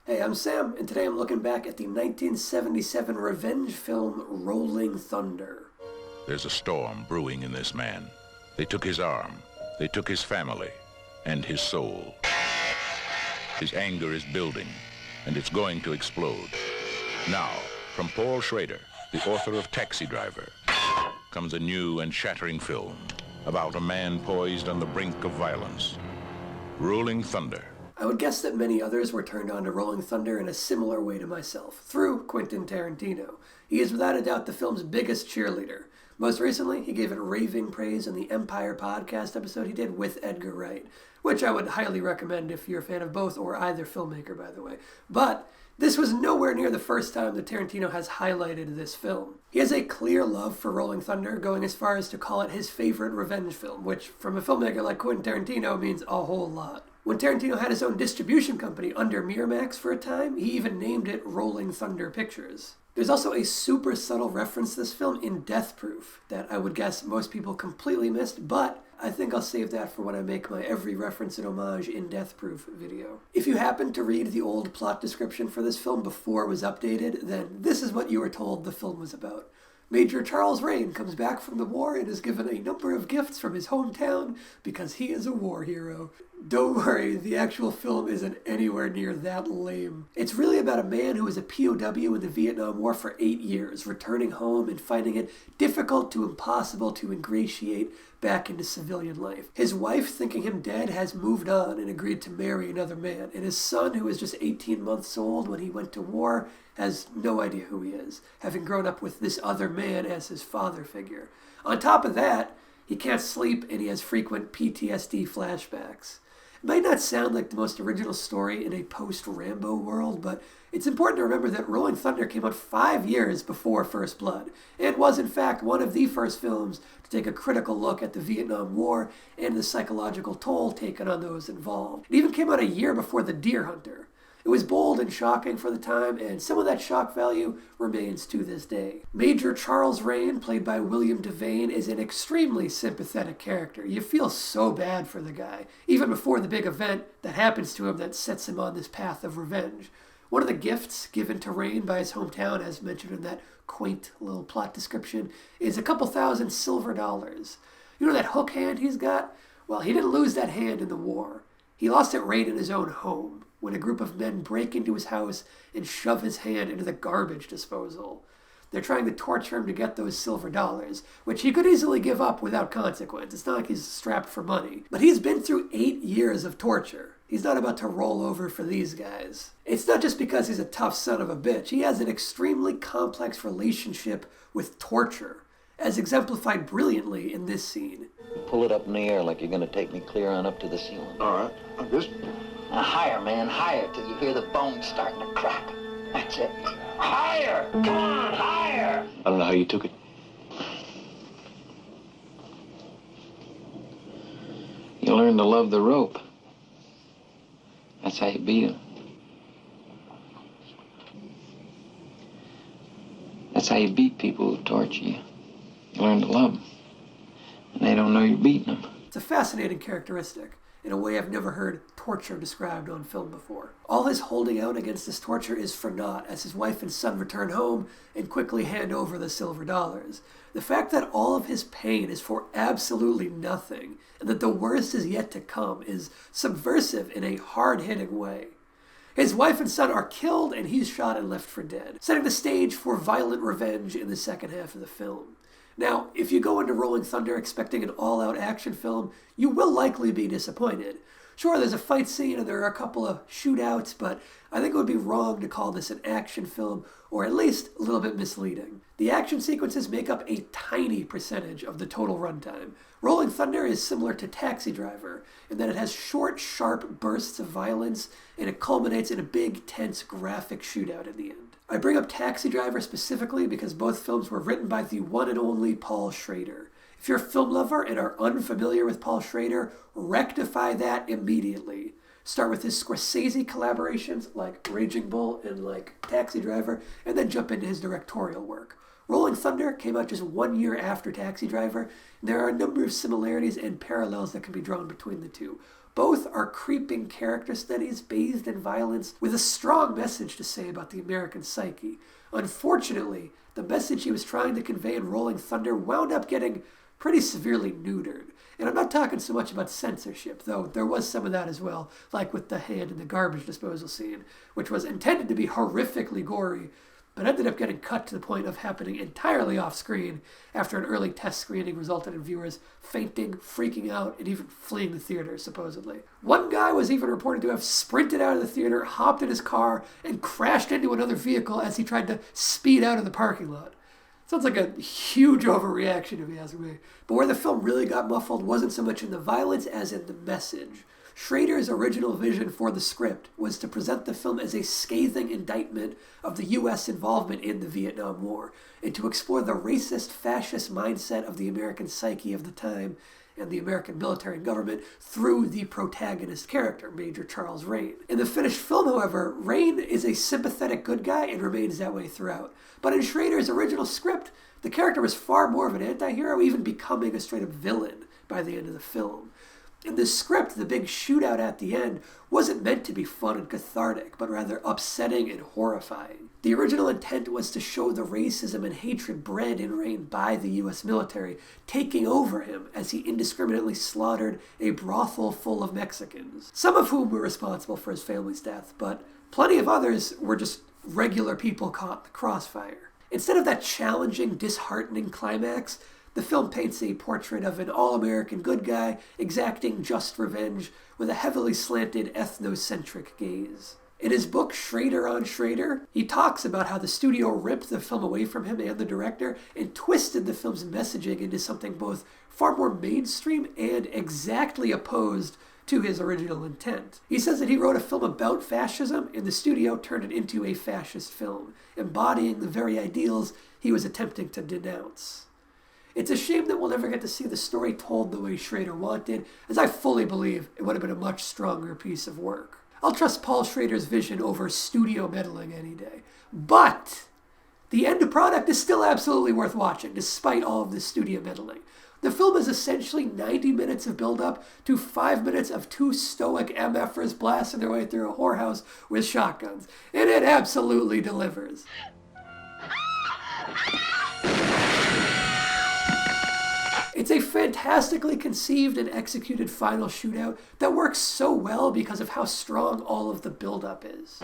Hey, I'm Sam, and today I'm looking back at the 1977 revenge film Rolling Thunder. There's a storm brewing in this man. They took his arm, they took his family, and his soul. His anger is building, and it's going to explode. Now, from Paul Schrader, the author of Taxi Driver, comes a new and shattering film about a man poised on the brink of violence. Rolling Thunder. I would guess that many others were turned on to Rolling Thunder in a similar way to myself, through Quentin Tarantino. He is without a doubt the film's biggest cheerleader. Most recently, he gave it raving praise in the Empire podcast episode he did with Edgar Wright, which I would highly recommend if you're a fan of both or either filmmaker, by the way. But this was nowhere near the first time that Tarantino has highlighted this film. He has a clear love for Rolling Thunder, going as far as to call it his favorite revenge film, which, from a filmmaker like Quentin Tarantino, means a whole lot. When Tarantino had his own distribution company under Miramax for a time, he even named it Rolling Thunder Pictures. There's also a super subtle reference to this film in Death Proof that I would guess most people completely missed, but I think I'll save that for when I make my every reference and homage in Death Proof video. If you happen to read the old plot description for this film before it was updated, then this is what you were told the film was about. Major Charles Rain comes back from the war and is given a number of gifts from his hometown because he is a war hero. Don't worry, the actual film isn't anywhere near that lame. It's really about a man who was a POW in the Vietnam War for 8 years, returning home and finding it difficult to impossible to ingratiate back into civilian life. His wife, thinking him dead, has moved on and agreed to marry another man, and his son, who was just 18 months old when he went to war, has no idea who he is, having grown up with this other man as his father figure. On top of that, he can't sleep and he has frequent PTSD flashbacks. It might not sound like the most original story in a post-Rambo world, but it's important to remember that Rolling Thunder came out 5 years before First Blood, and was in fact one of the first films to take a critical look at the Vietnam War and the psychological toll taken on those involved. It even came out a year before The Deer Hunter. It was bold and shocking for the time, and some of that shock value remains to this day. Major Charles Rain, played by William Devane, is an extremely sympathetic character. You feel so bad for the guy, even before the big event that happens to him that sets him on this path of revenge. One of the gifts given to Rain by his hometown, as mentioned in that quaint little plot description, is a couple $1,000 silver. You know that hook hand he's got? Well, he didn't lose that hand in the war. He lost it right in his own home, when a group of men break into his house and shove his hand into the garbage disposal. They're trying to torture him to get those silver dollars, which he could easily give up without consequence. It's not like he's strapped for money. But he's been through 8 years of torture. He's not about to roll over for these guys. It's not just because he's a tough son of a bitch. He has an extremely complex relationship with torture, as exemplified brilliantly in this scene. Pull it up in the air like you're going to take me clear on up to the ceiling. All right, like this? Now, higher, man, higher, till you hear the bones starting to crack. That's it. Higher! Come on, higher! I don't know how you took it. You learn to love the rope. That's how you beat him. That's how you beat people who torture you. You learn to love them. And they don't know you're beating them. It's a fascinating characteristic, in a way I've never heard torture described on film before. All his holding out against this torture is for naught, as his wife and son return home and quickly hand over the silver dollars. The fact that all of his pain is for absolutely nothing, and that the worst is yet to come, is subversive in a hard-hitting way. His wife and son are killed, and he's shot and left for dead, setting the stage for violent revenge in the second half of the film. Now, if you go into Rolling Thunder expecting an all-out action film, you will likely be disappointed. Sure, there's a fight scene and there are a couple of shootouts, but I think it would be wrong to call this an action film, or at least a little bit misleading. The action sequences make up a tiny percentage of the total runtime. Rolling Thunder is similar to Taxi Driver, in that it has short, sharp bursts of violence, and it culminates in a big, tense, graphic shootout in the end. I bring up Taxi Driver specifically because both films were written by the one and only Paul Schrader. If you're a film lover and are unfamiliar with Paul Schrader, rectify that immediately. Start with his Scorsese collaborations like Raging Bull and like Taxi Driver, and then jump into his directorial work. Rolling Thunder came out just 1 year after Taxi Driver, and there are a number of similarities and parallels that can be drawn between the two. Both are creeping character studies bathed in violence with a strong message to say about the American psyche. Unfortunately, the message he was trying to convey in Rolling Thunder wound up getting pretty severely neutered. And I'm not talking so much about censorship, though there was some of that as well, like with the hand in the garbage disposal scene, which was intended to be horrifically gory, but ended up getting cut to the point of happening entirely off-screen after an early test screening resulted in viewers fainting, freaking out, and even fleeing the theater, supposedly. One guy was even reported to have sprinted out of the theater, hopped in his car, and crashed into another vehicle as he tried to speed out of the parking lot. Sounds like a huge overreaction, if you ask me. But where the film really got muffled wasn't so much in the violence as in the message. Schrader's original vision for the script was to present the film as a scathing indictment of the U.S. involvement in the Vietnam War, and to explore the racist, fascist mindset of the American psyche of the time and the American military and government through the protagonist character, Major Charles Rain. In the finished film, however, Rain is a sympathetic good guy and remains that way throughout. But in Schrader's original script, the character was far more of an anti-hero, even becoming a straight-up villain by the end of the film. In the script, the big shootout at the end wasn't meant to be fun and cathartic, but rather upsetting and horrifying. The original intent was to show the racism and hatred bred in Rain by the U.S. military taking over him as he indiscriminately slaughtered a brothel full of Mexicans, some of whom were responsible for his family's death, but plenty of others were just regular people caught in the crossfire. Instead of that challenging, disheartening climax, the film paints a portrait of an all-American good guy exacting just revenge with a heavily slanted ethnocentric gaze. In his book, Schrader on Schrader, he talks about how the studio ripped the film away from him and the director and twisted the film's messaging into something both far more mainstream and exactly opposed to his original intent. He says that he wrote a film about fascism and the studio turned it into a fascist film, embodying the very ideals he was attempting to denounce. It's a shame that we'll never get to see the story told the way Schrader wanted, as I fully believe it would have been a much stronger piece of work. I'll trust Paul Schrader's vision over studio meddling any day. But the end product is still absolutely worth watching, despite all of the studio meddling. The film is essentially 90 minutes of build-up to 5 minutes of two stoic MFers blasting their way through a whorehouse with shotguns, and it absolutely delivers. It's a fantastically conceived and executed final shootout that works so well because of how strong all of the build-up is.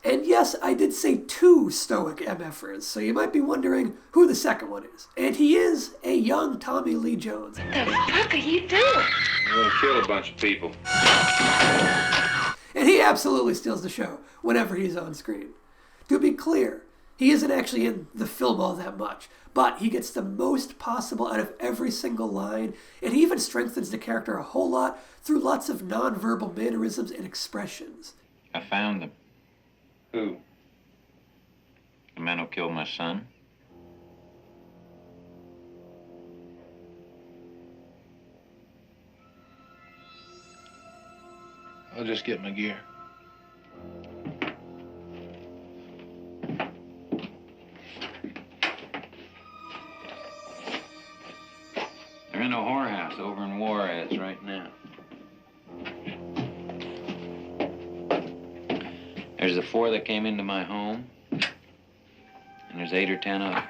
And yes, I did say two stoic MFers, so you might be wondering who the second one is. And he is a young Tommy Lee Jones. What the fuck are you doing? I'm gonna kill a bunch of people. And he absolutely steals the show whenever he's on screen. To be clear, he isn't actually in the film all that much, but he gets the most possible out of every single line, and he even strengthens the character a whole lot through lots of nonverbal mannerisms and expressions. I found them. Who? The man who killed my son? I'll just get my gear. They're in a whorehouse over in Juarez right now. There's the 4 that came into my home, and there's 8 or 10 others.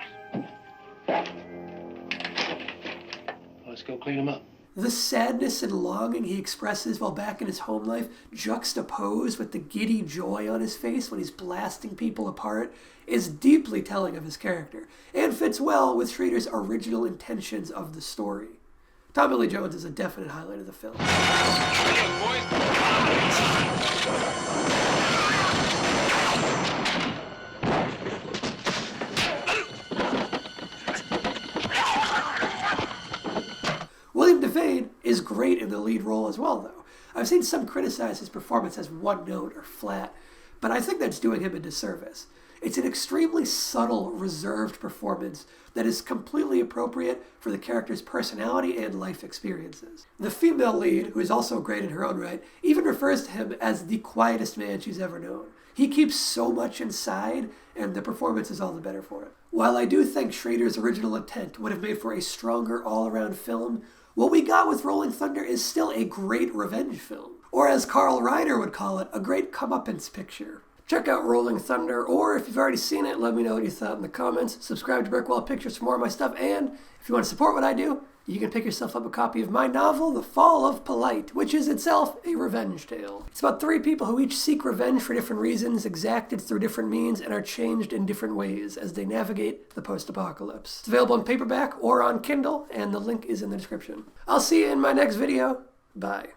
Let's go clean them up. The sadness and longing he expresses while back in his home life, juxtaposed with the giddy joy on his face when he's blasting people apart, is deeply telling of his character, and fits well with Schrader's original intentions of the story. Tommy Lee Jones is a definite highlight of the film. William Devane is great in the lead role as well, though. I've seen some criticize his performance as one note or flat, but I think that's doing him a disservice. It's an extremely subtle, reserved performance that is completely appropriate for the character's personality and life experiences. The female lead, who is also great in her own right, even refers to him as the quietest man she's ever known. He keeps so much inside, and the performance is all the better for it. While I do think Schrader's original intent would have made for a stronger all-around film, What we got with Rolling Thunder is still a great revenge film. Or as Carl Reiner would call it, a great comeuppance picture. Check out Rolling Thunder, or if you've already seen it, let me know what you thought in the comments. Subscribe to Brickwall Pictures for more of my stuff, and if you want to support what I do, you can pick yourself up a copy of my novel, The Fall of Polite, which is itself a revenge tale. It's about 3 people who each seek revenge for different reasons, exacted through different means, and are changed in different ways as they navigate the post-apocalypse. It's available in paperback or on Kindle, and the link is in the description. I'll see you in my next video. Bye.